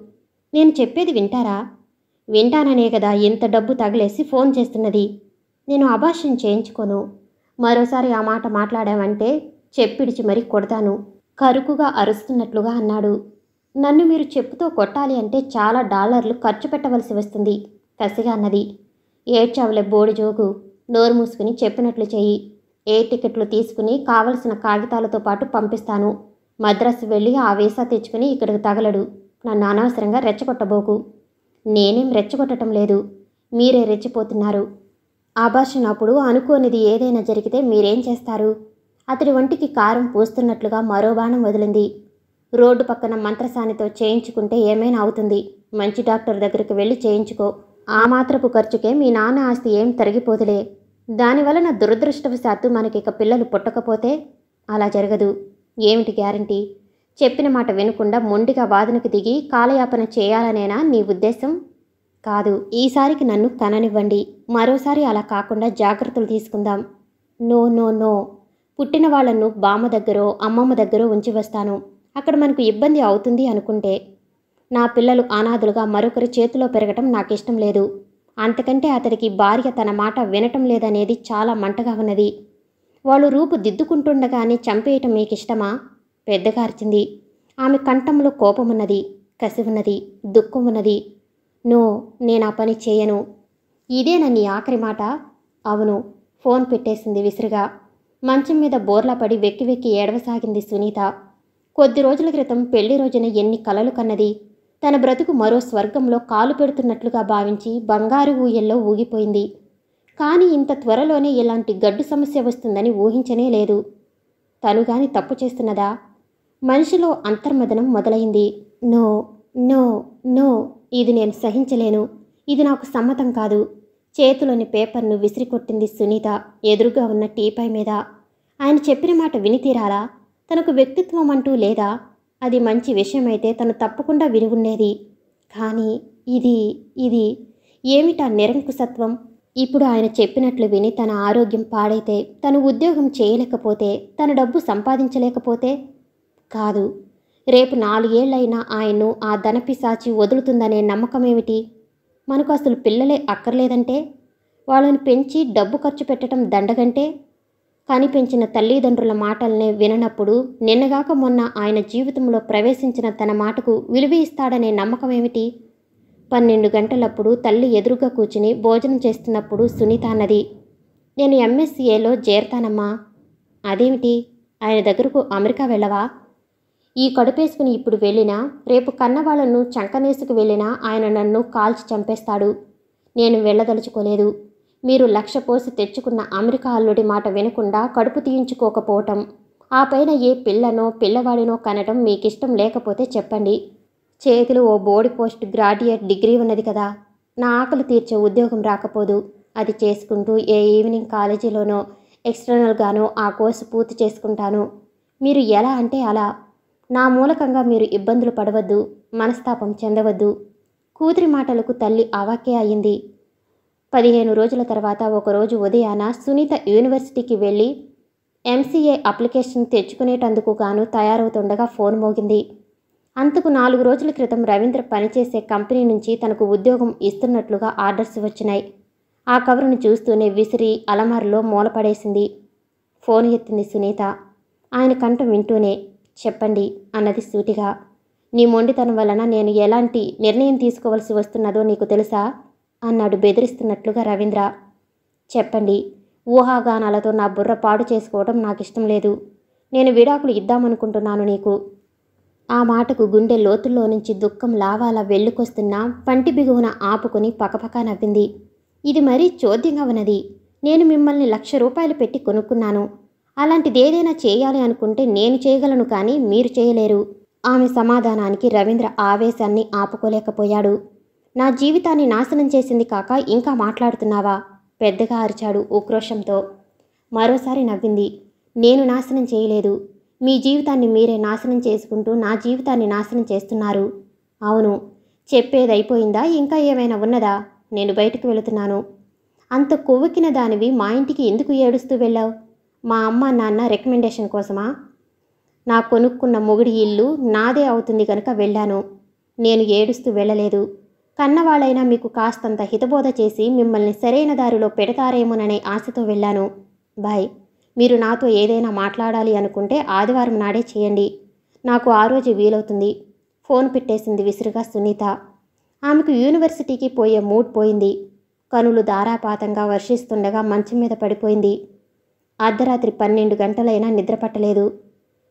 Speaker 1: నేను చెప్పేది వింటారా? వింటాననే కదా ఇంత డబ్బు తగిలేసి ఫోన్ చేస్తున్నది. నేను అబార్షన్ చేయించుకోను. మరోసారి ఆ మాట మాట్లాడావంటే చెప్పిడిచి మరీ కొడతాను కరుకుగా అరుస్తున్నట్లుగా అన్నాడు. నన్ను మీరు చెప్పుతో కొట్టాలి అంటే చాలా డాలర్లు ఖర్చు పెట్టవలసి వస్తుంది కసిగా అన్నది. ఏడ్చావులే బోడి జోగు, నోరు మూసుకుని చెప్పినట్లు చెయ్యి. ఏ టికెట్లు తీసుకుని కావలసిన కాగితాలతో పాటు పంపిస్తాను. మద్రాసు వెళ్ళి ఆ వీసా తెచ్చుకుని ఇక్కడికి తగలడు. నన్ను అనవసరంగా రెచ్చగొట్టబోకు. నేనేం రెచ్చగొట్టడం లేదు, మీరే రెచ్చిపోతున్నారు. అబార్షన్ అప్పుడు అనుకోనిది ఏదైనా జరిగితే మీరేం చేస్తారు? అతడి ఒంటికి కారం పూస్తున్నట్లుగా మరో బాణం వదిలింది. రోడ్డు పక్కన మంత్రసానితో చేయించుకుంటే ఏమైనా అవుతుంది. మంచి డాక్టర్ దగ్గరికి వెళ్ళి చేయించుకో. ఆ మాత్రపు ఖర్చుకే మీ నాన్న ఆస్తి ఏం తరిగిపోదులే. దానివలన దురదృష్టవశాత్తు మనకిక పిల్లలు పుట్టకపోతే? అలా జరగదు. ఏమిటి గ్యారంటీ? చెప్పిన మాట వినకుండా మొండిగా వాదనకు దిగి కాలయాపన చేయాలనేనా నీ ఉద్దేశం? కాదు, ఈసారికి నన్ను కననివ్వండి. మరోసారి అలా కాకుండా జాగ్రత్తలు తీసుకుందాం. నో, పుట్టిన వాళ్లను బామ్మ దగ్గరో అమ్మమ్మ దగ్గరో ఉంచి వస్తాను. అక్కడ మనకు ఇబ్బంది అవుతుంది అనుకుంటే. నా పిల్లలు అనాథులుగా మరొకరి చేతిలో పెరగటం నాకిష్టం లేదు. అంతకంటే అతడికి భార్య తన మాట వినటం లేదనేది చాలా మంటగా ఉన్నది. వాళ్ళు రూపు దిద్దుకుంటుండగానే చంపేయటం మీకిష్టమా? పెద్దగా అరిచింది. ఆమె కంఠంలో కోపమున్నది, కసి ఉన్నది, దుఃఖం ఉన్నది. నో, నేను ఆ పని చేయను. ఇదేనా నీ ఆఖరి మాట? అవును. ఫోన్ పెట్టేసింది విసురుగా. మంచం మీద బోర్లా పడి వెక్కి ఏడవసాగింది సునీత. కొద్ది రోజుల క్రితం పెళ్లి రోజున ఎన్ని కలలు కన్నది. తన బ్రతుకు మరో స్వర్గంలో కాలు పెడుతున్నట్లుగా భావించి బంగారు ఊయల్లో ఊగిపోయింది. కానీ ఇంత త్వరలోనే ఇలాంటి గడ్డు సమస్య వస్తుందని ఊహించనే లేదు. తనుగాని తప్పు చేస్తున్నదా? మనిషిలో అంతర్మదనం మొదలైంది. నో నో నో, ఇది నేను సహించలేను. ఇది నాకు సమ్మతం కాదు. చేతిలోని పేపర్ను విసిరికొట్టింది సునీత ఎదురుగా ఉన్న టీపై మీద. ఆయన చెప్పిన మాట విని తీరాలా? తనకు వ్యక్తిత్వం అంటూ లేదా? అది మంచి విషయమైతే తను తప్పకుండా విని ఉండేది. కానీ ఇది ఇది ఏమిటా నిరంకుశత్వం? ఇప్పుడు ఆయన చెప్పినట్లు విని తన ఆరోగ్యం పాడైతే, తను ఉద్యోగం చేయలేకపోతే, తన డబ్బు సంపాదించలేకపోతే? కాదు. రేపు 4 ఏళ్లైనా ఆయన్ను ఆ ధనపిశాచి వదులుతుందనే నమ్మకమేమిటి? మనకు అసలు పిల్లలే అక్కర్లేదంటే, వాళ్ళని పెంచి డబ్బు ఖర్చు పెట్టడం దండగంటే? కనిపెంచిన తల్లిదండ్రుల మాటల్నే విననప్పుడు నిన్నగాక మొన్న ఆయన జీవితంలో ప్రవేశించిన తన మాటకు విలువ ఇస్తాడనే నమ్మకమేమిటి? 12 గంటలప్పుడు తల్లి ఎదురుగా కూర్చుని భోజనం చేస్తున్నప్పుడు సునీత అన్నది, నేను ఎంఎస్సీఏలో చేరతానమ్మా. అదేమిటి? ఆయన దగ్గరకు అమెరికా వెళ్ళవా? ఈ కడుపేసుకుని ఇప్పుడు వెళ్ళినా, రేపు కన్నవాళ్లను చంకనేసుకు వెళ్ళినా ఆయన నన్ను కాల్చి చంపేస్తాడు. నేను వెళ్ళదలుచుకోలేదు. మీరు 1,00,000 పోసి తెచ్చుకున్న అమెరికా అల్లుడి మాట వినకుండా కడుపు తీయించుకోకపోవటం, ఆ పైన ఏ పిల్లనో పిల్లవాడినో కనటం మీకిష్టం లేకపోతే చెప్పండి. చేతిలో ఓ బోర్డు పోస్ట్ గ్రాడ్యుయేట్ డిగ్రీ ఉన్నది కదా. నా ఆకలి తీర్చే ఉద్యోగం రాకపోదు. అది చేసుకుంటూ ఏ ఈవినింగ్ కాలేజీలోనో ఎక్స్టర్నల్గానో ఆ కోర్సు పూర్తి చేసుకుంటాను. మీరు ఎలా అంటే అలా. నా మూలకంగా మీరు ఇబ్బందులు పడవద్దు, మనస్తాపం చెందవద్దు. కూతురి మాటలకు తల్లి అవాక్కే అయింది. 15 రోజుల తర్వాత ఒకరోజు ఉదయాన సునీత యూనివర్సిటీకి వెళ్ళి ఎంసీఏ అప్లికేషన్ తెచ్చుకునేటందుకు గాను తయారవుతుండగా ఫోన్ మోగింది. అంతకు 4 రోజుల క్రితం రవీంద్ర పనిచేసే కంపెనీ నుంచి తనకు ఉద్యోగం ఇస్తున్నట్లుగా ఆర్డర్స్ వచ్చినాయి. ఆ కవరును చూస్తూనే విసిరి అలమారులో మూలపడేసింది. ఫోన్ ఎత్తింది సునీత. ఆయన కంఠం వింటూనే, చెప్పండి అన్నది సూటిగా. నీ మొండితనం వలన నేను ఎలాంటి నిర్ణయం తీసుకోవలసి వస్తున్నదో నీకు తెలుసా? అన్నాడు బెదిరిస్తున్నట్లుగా రవీంద్ర. చెప్పండి. ఊహాగానాలతో నా బుర్ర పాడు చేసుకోవడం నాకిష్టం లేదు. నేను విడాకులు ఇద్దామనుకుంటున్నాను నీకు. ఆ మాటకు గుండె లోతుల్లో నుంచి దుఃఖం లావాలా వెళ్ళుకొస్తున్నా పంటి బిగువున ఆపుకుని పకపకా నవ్వింది. ఇది మరీ చోద్యంగా ఉన్నది. నేను మిమ్మల్ని 1,00,000 రూపాయలు పెట్టి కొనుక్కున్నాను. అలాంటిదేదైనా చేయాలి అనుకుంటే నేను చేయగలను, కానీ మీరు చేయలేరు. ఆమె సమాధానానికి రవీంద్ర ఆవేశాన్ని ఆపుకోలేకపోయాడు. నా జీవితాన్ని నాశనం చేసింది కాక ఇంకా మాట్లాడుతున్నావా? పెద్దగా అరిచాడు ఉక్రోషంతో. మరోసారి నవ్వింది. నేను నాశనం చేయలేదు. మీ జీవితాన్ని మీరే నాశనం చేసుకుంటూ నా జీవితాన్ని నాశనం చేస్తున్నారు. అవును, చెప్పేదైపోయిందా? ఇంకా ఏమైనా ఉన్నదా? నేను బయటకు వెళుతున్నాను. అంత కొవ్వుకిన దానివి మా ఇంటికి ఎందుకు ఏడుస్తూ వెళ్ళావు? మా అమ్మ నాన్న రికమెండేషన్ కోసమా? నా కొనుక్కున్న మొగుడి ఇల్లు నాదే అవుతుంది కనుక వెళ్ళాను. నేను ఏడుస్తూ వెళ్ళలేదు. కన్నవాళ్ళైనా మీకు కాస్తంత హితబోధ చేసి మిమ్మల్ని సరైన దారిలో పెడతారేమోననే ఆశతో వెళ్ళాను. బాయ్. మీరు నాతో ఏదైనా మాట్లాడాలి అనుకుంటే ఆదివారం నాడే చేయండి. నాకు ఆ రోజు వీలవుతుంది. ఫోన్ పెట్టేసింది విసురుగా సునీత. ఆమెకు యూనివర్సిటీకి పోయే మూడ్ పోయింది. కనులు ధారాపాతంగా వర్షిస్తుండగా మంచం మీద పడిపోయింది. అర్ధరాత్రి 12 గంటలైనా నిద్రపట్టలేదు.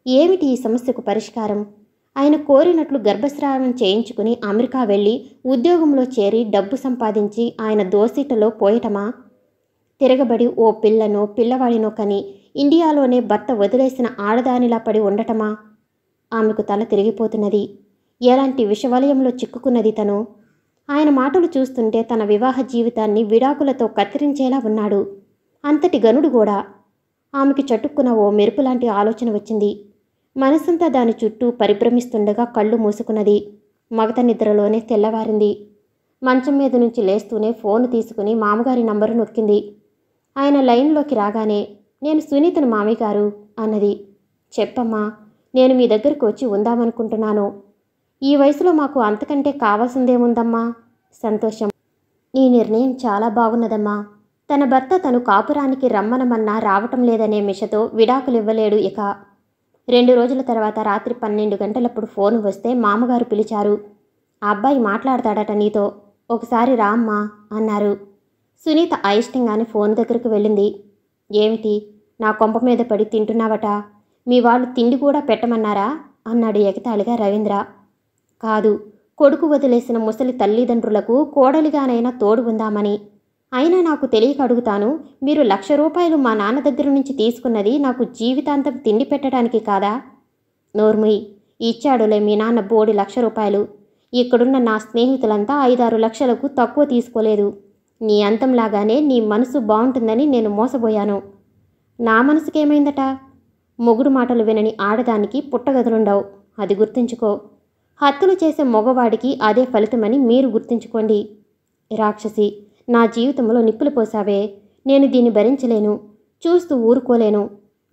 Speaker 1: ఏమిటి ఈ సమస్యకు పరిష్కారం? ఆయన కోరినట్లు గర్భస్రావం చేయించుకుని అమెరికా వెళ్ళి ఉద్యోగంలో చేరి డబ్బు సంపాదించి ఆయన దోసిటలో పోయటమా? తిరగబడి ఓ పిల్లనో పిల్లవాడినో కని ఇండియాలోనే భర్త వదిలేసిన ఆడదానిలా పడి ఉండటమా? ఆమెకు తల తిరిగిపోతున్నది. ఎలాంటి విషవలయంలో చిక్కుకున్నది తను? ఆయన మాటలు చూస్తుంటే తన వివాహ జీవితాన్ని విడాకులతో కత్తిరించేలా ఉన్నాడు. అంతటి గనుడు కూడా. ఆమెకి చటుక్కున ఓ మెరుపులాంటి ఆలోచన వచ్చింది. మనసంతా దాని చుట్టూ పరిభ్రమిస్తుండగా కళ్ళు మూసుకున్నది. మగత నిద్రలోనే తెల్లవారింది. మంచం మీద నుంచి లేస్తూనే ఫోను తీసుకుని మామగారి నంబరు నొక్కింది. ఆయన లైన్లోకి రాగానే, నేను సునీతను మామయ్యగారు అన్నది. చెప్పమ్మా, నేను మీ దగ్గరకు వచ్చి ఉందామనుకుంటున్నాను. ఈ వయసులో మాకు అంతకంటే కావాల్సిందేముందమ్మా? సంతోషం. నీ నిర్ణయం చాలా బాగున్నదమ్మా. తన భర్త తను కాపురానికి రమ్మనమన్నా రావటం లేదనే మిషతో విడాకులివ్వలేడు ఇక. 2 రోజుల తర్వాత రాత్రి 12 గంటలప్పుడు ఫోను వస్తే మామగారు పిలిచారు. ఆ అబ్బాయి మాట్లాడతాడట నీతో. ఒకసారి రా అమ్మా అన్నారు. సునీత అయిష్టంగానే ఫోన్ దగ్గరకు వెళ్ళింది. ఏమిటి, నా కొంప మీద పడి తింటున్నావట? మీ వాళ్ళు తిండి కూడా పెట్టమన్నారా? అన్నాడు ఎగతాళిగా రవీంద్ర. కాదు, కొడుకు వదిలేసిన ముసలి తల్లిదండ్రులకు కోడలిగానైనా తోడు ఉందామని. అయినా నాకు తెలియక అడుగుతాను, మీరు ₹1,00,000 మా నాన్న దగ్గర నుంచి తీసుకున్నది నాకు జీవితాంతం తిండి పెట్టడానికి కాదా? నోర్ముయ్, ఇచ్చాడులే మీ నాన్న బోడి ₹1,00,000. ఇక్కడున్న నా స్నేహితులంతా 5-6 లక్షలకు తక్కువ తీసుకోలేదు. నీ అంతంలాగానే నీ మనసు బాగుంటుందని నేను మోసపోయాను. నా మనసుకేమైందట? మొగుడు మాటలు వినని ఆడదానికి పుట్టగదులుండవు, అది గుర్తుంచుకో. హత్యలు చేసే మగవాడికి అదే ఫలితమని మీరు గుర్తుంచుకోండి. రాక్షసి, నా జీవితంలో నిప్పులు పోసావే. నేను దీన్ని భరించలేను, చూస్తూ ఊరుకోలేను.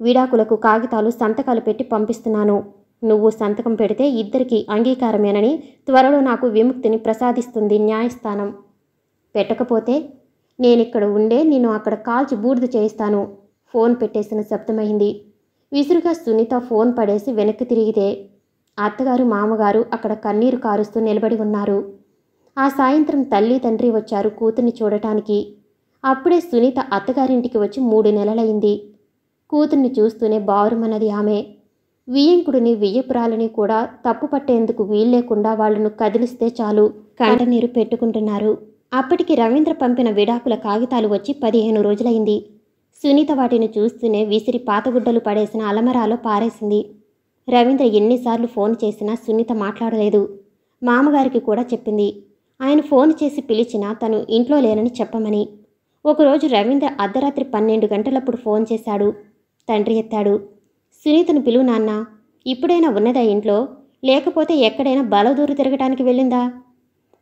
Speaker 1: విడాకులకు కాగితాలు సంతకాలు పెట్టి పంపిస్తున్నాను. నువ్వు సంతకం పెడితే ఇద్దరికీ అంగీకారమేనని త్వరలో నాకు విముక్తిని ప్రసాదిస్తుంది న్యాయస్థానం. పెట్టకపోతే నేనిక్కడ ఉండే నిన్ను అక్కడ కాల్చి బూడిద చేయిస్తాను. ఫోన్ పెట్టేసిన శబ్దమైంది. విసురుగా సునీత ఫోన్ పడేసి వెనక్కి తిరిగితే అత్తగారు మామగారు అక్కడ కన్నీరు కారుస్తూ నిలబడి ఉన్నారు. ఆ సాయంత్రం తల్లి తండ్రి వచ్చారు కూతుర్ని చూడటానికి. అప్పుడే సునీత అత్తగారింటికి వచ్చి 3 నెలలైంది. కూతుర్ని చూస్తూనే బారుమన్నది ఆమె. వియ్యంకుడిని వియ్యపురాలని కూడా తప్పు పట్టేందుకు వీల్లేకుండా వాళ్లను కదిలిస్తే చాలు కంటనీరు పెట్టుకుంటున్నారు. అప్పటికి రవీంద్ర పంపిన విడాకుల కాగితాలు వచ్చి 15 రోజులైంది. సునీత వాటిని చూస్తూనే విసిరి పాతగుడ్డలు పడేసిన అలమరాలో పారేసింది. రవీంద్ర ఎన్నిసార్లు ఫోన్ చేసినా సునీత మాట్లాడలేదు. మామగారికి కూడా చెప్పింది. ఆయన ఫోన్ చేసి పిలిచినా తను ఇంట్లో లేనని చెప్పమని. ఒకరోజు రవీంద్ర అర్ధరాత్రి 12 గంటలప్పుడు ఫోన్ చేశాడు. తండ్రి ఎత్తాడు. సునీతను పిలువు నాన్న. ఇప్పుడైనా ఉన్నదా ఇంట్లో? లేకపోతే ఎక్కడైనా బలదూరు తిరగటానికి వెళ్ళిందా?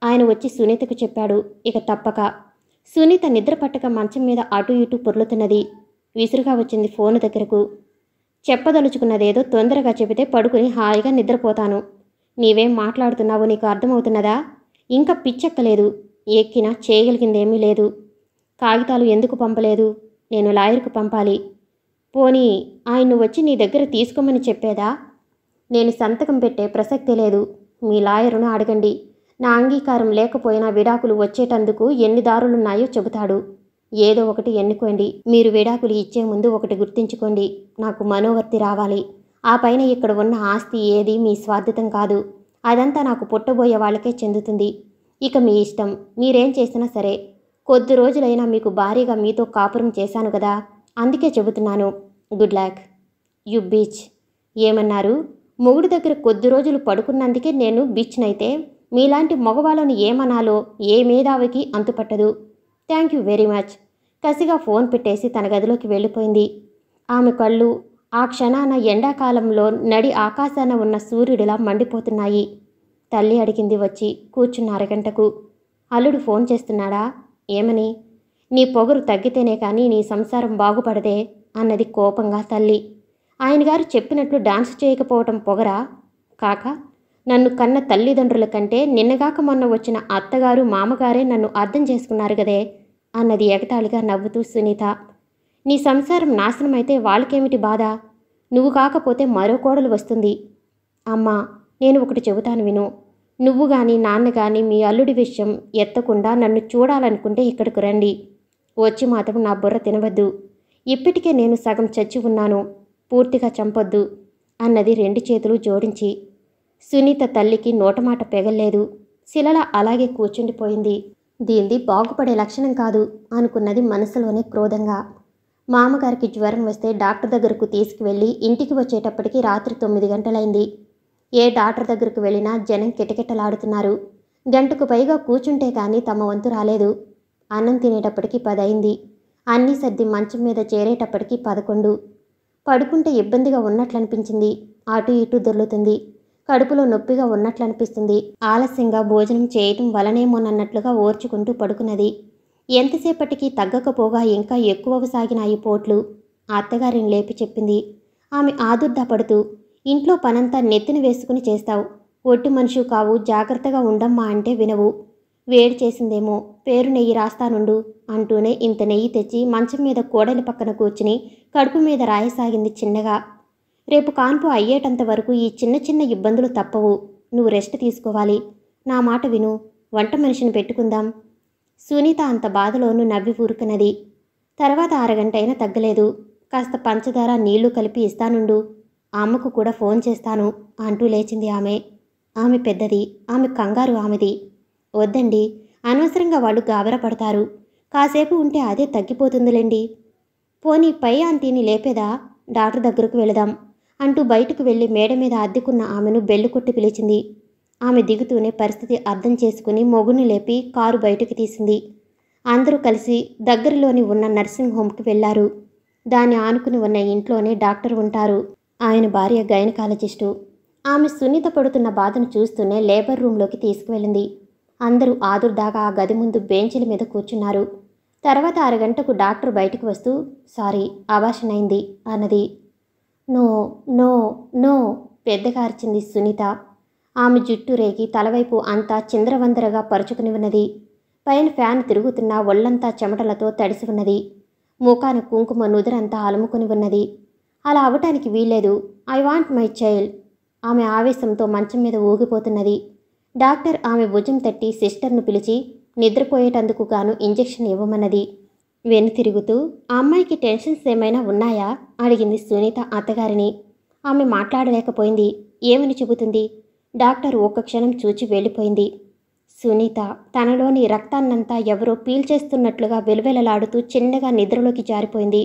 Speaker 1: ఆయన వచ్చి సునీతకు చెప్పాడు. ఇక తప్పక. సునీత నిద్ర పట్టక మంచం మీద అటు ఇటు పొర్లుతున్నది. విసురుగా వచ్చింది ఫోను దగ్గరకు. చెప్పదలుచుకున్నదేదో తొందరగా చెబితే పడుకుని హాయిగా నిద్రపోతాను. నీవేం మాట్లాడుతున్నావో నీకు అర్థమవుతున్నదా? ఇంకా పిచ్చెక్కలేదు. ఎక్కినా చేయగలిగిందేమీ లేదు. కాగితాలు ఎందుకు పంపలేదు? నేను లాయర్కు పంపాలి. పోనీ ఆయన్ను వచ్చి నీ దగ్గర తీసుకోమని చెప్పేదా? నేను సంతకం పెట్టే ప్రసక్తే లేదు. మీ లాయరును అడగండి. నా అంగీకారం లేకపోయినా విడాకులు వచ్చేటందుకు ఎన్ని దారులున్నాయో చెబుతాడు. ఏదో ఒకటి ఎన్నుకోండి. మీరు విడాకులు ఇచ్చే ముందు ఒకటి గుర్తుంచుకోండి. నాకు మనోవర్తి రావాలి. ఆ పైన ఇక్కడ ఉన్న ఆస్తి ఏది మీ స్వార్థితం కాదు. అదంతా నాకు పుట్టబోయే వాళ్ళకే చెందుతుంది. ఇక మీ ఇష్టం. మీరేం చేసినా సరే. కొద్ది రోజులైనా మీకు భారీగా మీతో కాపురం చేశాను కదా, అందుకే చెబుతున్నాను. Good luck. You beach. ఏమన్నారు? మొగుడు దగ్గర కొద్ది రోజులు పడుకున్నందుకే నేను బీచ్నైతే మీలాంటి మగవాళ్ళను ఏమనాలో ఏ మేధావికి అంతుపట్టదు. Thank you very much. కసిగా ఫోన్ పెట్టేసి తన గదిలోకి వెళ్ళిపోయింది. ఆమె కళ్ళు ఆ క్షణాన ఎండాకాలంలో నడి ఆకాశాన ఉన్న సూర్యుడిలా మండిపోతున్నాయి. తల్లి అడిగింది వచ్చి కూర్చున్న అరగంటకు. అల్లుడు ఫోన్ చేస్తున్నాడా? ఏమని? నీ పొగరు తగ్గితేనే కానీ నీ సంసారం బాగుపడదే అన్నది కోపంగా తల్లి. ఆయనగారు చెప్పినట్లు డాన్స్ చేయకపోవటం పొగరా? కాక నన్ను కన్న తల్లిదండ్రుల కంటే నిన్నగాక మొన్న వచ్చిన అత్తగారు మామగారే నన్ను అర్థం చేసుకున్నారు గదే అన్నది ఎగతాళిగా నవ్వుతూ సునీత. నీ సంసారం నాశనమైతే వాళ్ళకేమిటి బాధ? నువ్వు కాకపోతే మరో కోడలు వస్తుంది. అమ్మా, నేను ఒకటి చెబుతాను విను. నువ్వు కానీ నాన్న కానీ మీ అల్లుడి విషయం ఎత్తకుండా నన్ను చూడాలనుకుంటే ఇక్కడికి రండి. వచ్చి మాత్రం నా బుర్ర తినవద్దు. ఇప్పటికే నేను సగం చచ్చి ఉన్నాను. పూర్తిగా చంపొద్దు అన్నది 2 చేతులు జోడించి. సునీత తల్లికి నోటమాట పెగల్లేదు. శిలల అలాగే కూర్చుండిపోయింది. దీనిది బాగుపడే లక్షణం కాదు అనుకున్నది మనసులోనే క్రోధంగా. మామగారికి జ్వరం వస్తే డాక్టర్ దగ్గరకు తీసుకువెళ్ళి ఇంటికి వచ్చేటప్పటికి రాత్రి 9 గంటలైంది. ఏ డాక్టర్ దగ్గరకు వెళ్ళినా జనం కిటకిటలాడుతున్నారు. గంటకు పైగా కూర్చుంటే కానీ తమ వంతు రాలేదు. అన్నం తినేటప్పటికి 10 అయింది. అన్నీ సర్ది మంచం మీద చేరేటప్పటికి 11. పడుకుంటే ఇబ్బందిగా ఉన్నట్లనిపించింది. అటు ఇటు దొర్లుతుంది. కడుపులో నొప్పిగా ఉన్నట్లనిపిస్తుంది. ఆలస్యంగా భోజనం చేయటం వలనేమోనన్నట్లుగా ఓర్చుకుంటూ పడుకున్నది. ఎంతసేపటికి తగ్గకపోగా ఇంకా ఎక్కువగా సాగినాయి పోట్లు. అత్తగారిని లేపి చెప్పింది. ఆమె ఆదుర్దాపడుతూ, ఇంట్లో పనంతా నెత్తిన వేసుకుని చేస్తావు. ఒట్టి మనిషి కావు, జాగ్రత్తగా ఉండమ్మా అంటే వినవు. వేడి చేసిందేమో, పేరు నెయ్యి రాస్తానుండు అంటూనే ఇంత నెయ్యి తెచ్చి మంచం మీద కోడలి పక్కన కూర్చుని కడుపు మీద రాయసాగింది చిన్నగా. రేపు కాన్పు అయ్యేటంత వరకు ఈ చిన్న చిన్న ఇబ్బందులు తప్పవు. నువ్వు రెస్ట్ తీసుకోవాలి. నా మాట విను. వంట మనిషిని పెట్టుకుందాం. సునీత అంత బాధలోనూ నవ్వి ఊరుకున్నది. తర్వాత 1/2 గంట అయినా తగ్గలేదు. కాస్త పంచదార నీళ్లు కలిపి ఇస్తానుండు. అమ్మకు కూడా ఫోన్ చేస్తాను అంటూ లేచింది ఆమె. ఆమె పెద్దది, ఆమె కంగారు ఆమెది. వద్దండి, అనవసరంగా వాళ్ళు గాబరా పడతారు. కాసేపు ఉంటే అదే తగ్గిపోతుందిలేండి. పోనీ పై ఆంటీని లేపేదా, డాక్టర్ దగ్గరకు వెళదాం అంటూ బయటకు వెళ్ళి మేడ మీద అద్దెకున్న ఆమెను బెల్లు కొట్టి పిలిచింది. ఆమె దిగుతూనే పరిస్థితి అర్థం చేసుకుని మొగుని లేపి కారు బయటకు తీసింది. అందరూ కలిసి దగ్గరలోని ఉన్న నర్సింగ్ హోమ్కి వెళ్లారు. దాన్ని ఆనుకుని ఉన్న ఇంట్లోనే డాక్టర్ ఉంటారు. ఆయన భార్య గైనకాలజిస్టు. ఆమె సునీత పడుతున్న బాధను చూస్తూనే లేబర్ రూంలోకి తీసుకువెళ్ళింది. అందరూ ఆదుర్దాగా ఆ గది ముందు బెంచీల మీద కూర్చున్నారు. తర్వాత అరగంటకు డాక్టర్ బయటకు వస్తూ, సారీ, అబార్షన్ అన్నది. నో నో నో పెద్దగా అరిచింది సునీత. ఆమె జుట్టు రేగి తలవైపు అంతా చిందరవందరగా పరుచుకుని ఉన్నది. పైన ఫ్యాన్ తిరుగుతున్న ఒళ్లంతా చెమటలతో తడిసి ఉన్నది. ముఖాన కుంకుమ నుదురంతా అలుముకుని ఉన్నది. అలా అవటానికి వీల్లేదు. I want my child. ఆమె ఆవేశంతో మంచం మీద ఊగిపోతున్నది. డాక్టర్ ఆమె భుజం తట్టి సిస్టర్ను పిలిచి నిద్రపోయేటందుకు గాను ఇంజెక్షన్ ఇవ్వమన్నది. వెను తిరుగుతూ, ఆ అమ్మాయికి టెన్షన్స్ ఏమైనా ఉన్నాయా అడిగింది సునీత అత్తగారిని. ఆమె మాట్లాడలేకపోయింది. ఏమని చెబుతుంది? డాక్టర్ ఒక్క క్షణం చూచి వెళ్ళిపోయింది. సునీత తనలోని రక్తాన్నంతా ఎవరో పీల్చేస్తున్నట్లుగా వెలువెలలాడుతూ చిన్నగా నిద్రలోకి జారిపోయింది.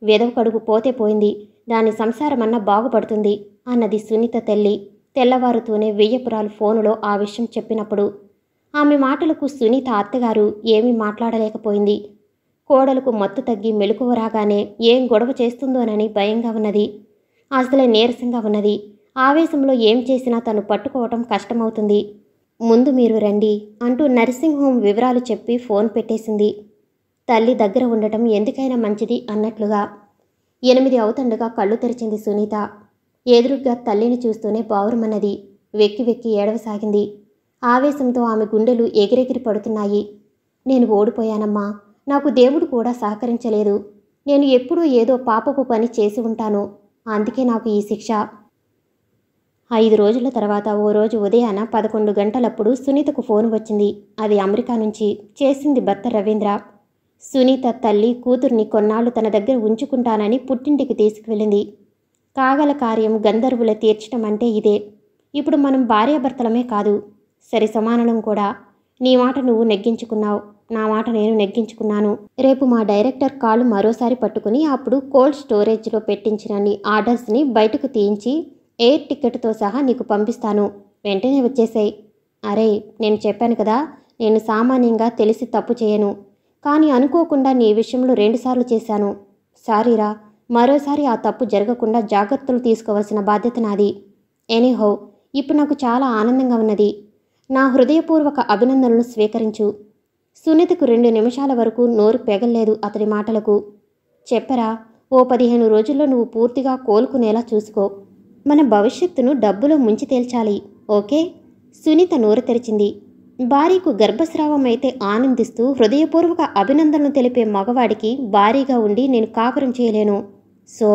Speaker 1: వెదవ కడుపు పోతే పోయింది, దాని సంసారమన్నా బాగుపడుతుంది అన్నది సునీత తల్లి తెల్లవారుతూనే వెయ్యపురాలు ఫోనులో ఆ విషయం చెప్పినప్పుడు. ఆమె మాటలకు సునీత అత్తగారు ఏమీ మాట్లాడలేకపోయింది. కోడలకు మత్తు తగ్గి మెలకువ రాగానే ఏం గొడవ చేస్తుందోనని భయంగా ఉన్నది. అసలే నీరసంగా ఉన్నది. ఆవేశంలో ఏం చేసినా తను పట్టుకోవటం కష్టమవుతుంది. ముందు మీరు రండి అంటూ నర్సింగ్ హోమ్ వివరాలు చెప్పి ఫోన్ పెట్టేసింది. తల్లి దగ్గర ఉండటం ఎందుకైనా మంచిది అన్నట్లుగా. 8 అవుతుండగా కళ్ళు తెరిచింది సునీత. ఎదురుగ్గా తల్లిని చూస్తూనే బావురమన్నది. వెక్కి వెక్కి ఏడవసాగింది. ఆవేశంతో ఆమె గుండెలు ఎగిరెగిరి పడుతున్నాయి. నేను ఓడిపోయానమ్మా. నాకు దేవుడు కూడా సహకరించలేదు. నేను ఎప్పుడూ ఏదో పాపపు పని చేసి ఉంటాను. అందుకే నాకు ఈ శిక్ష. 5 రోజుల తర్వాత ఓ రోజు ఉదయాన 11 గంటలప్పుడు సునీతకు ఫోన్ వచ్చింది. అది అమెరికా నుంచి. చేసింది భర్త రవీంద్ర. సునీత తల్లి కూతుర్ని కొన్నాళ్లు తన దగ్గర ఉంచుకుంటానని పుట్టింటికి తీసుకువెళ్ళింది. కాగల కార్యం గంధర్వుల తీర్చడం అంటే ఇదే. ఇప్పుడు మనం భార్యాభర్తలమే కాదు, సరి సమానం కూడా. నీ మాట నువ్వు నెగ్గించుకున్నావు, నా మాట నేను నెగ్గించుకున్నాను. రేపు మా డైరెక్టర్ కాళ్ళు మరోసారి పట్టుకుని అప్పుడు కోల్డ్ స్టోరేజ్లో పెట్టించిన నీ ఆర్డర్స్ని బయటకు తీయించి ఎయిర్ టికెట్తో సహా నీకు పంపిస్తాను. వెంటనే వచ్చేసాయి. అరే, నేను చెప్పాను కదా, నేను సామాన్యంగా తెలిసి తప్పు చేయను. కానీ అనుకోకుండా నీ విషయంలో 2 సార్లు చేశాను. సారీరా. మరోసారి ఆ తప్పు జరగకుండా జాగ్రత్తలు తీసుకోవాల్సిన బాధ్యత నాది. ఎనీహౌ, ఇప్పుడు నాకు చాలా ఆనందంగా ఉన్నది. నా హృదయపూర్వక అభినందనలు స్వీకరించు. సునీతకు 2 నిమిషాల వరకు నోరు పెగల్లేదు అతడి మాటలకు. చెప్పరా, ఓ 15 రోజుల్లో నువ్వు పూర్తిగా కోలుకునేలా చూసుకో. మన భవిష్యత్తును డబ్బులో ముంచి తేల్చాలి, ఓకే? సునీత నోరు తెరిచింది. భార్యకు గర్భస్రావం అయితే ఆనందిస్తూ హృదయపూర్వక అభినందనలు తెలిపే మగవాడికి భారీగా ఉండి నేను కాపురం చేయలేను. సో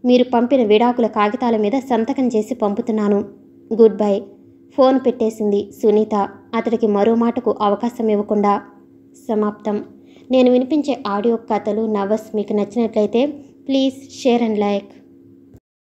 Speaker 1: మీరు పంపిన విడాకుల కాగితాల మీద సంతకం చేసి పంపుతున్నాను. Good bye. ఫోన్ పెట్టేసింది సునీత అతడికి మరో మాటకు అవకాశం ఇవ్వకుండా. సమాప్తం. నేను వినిపించే ఆడియో కథలు నవల్స్ మీకు నచ్చినట్లయితే ప్లీజ్ షేర్ అండ్ లైక్.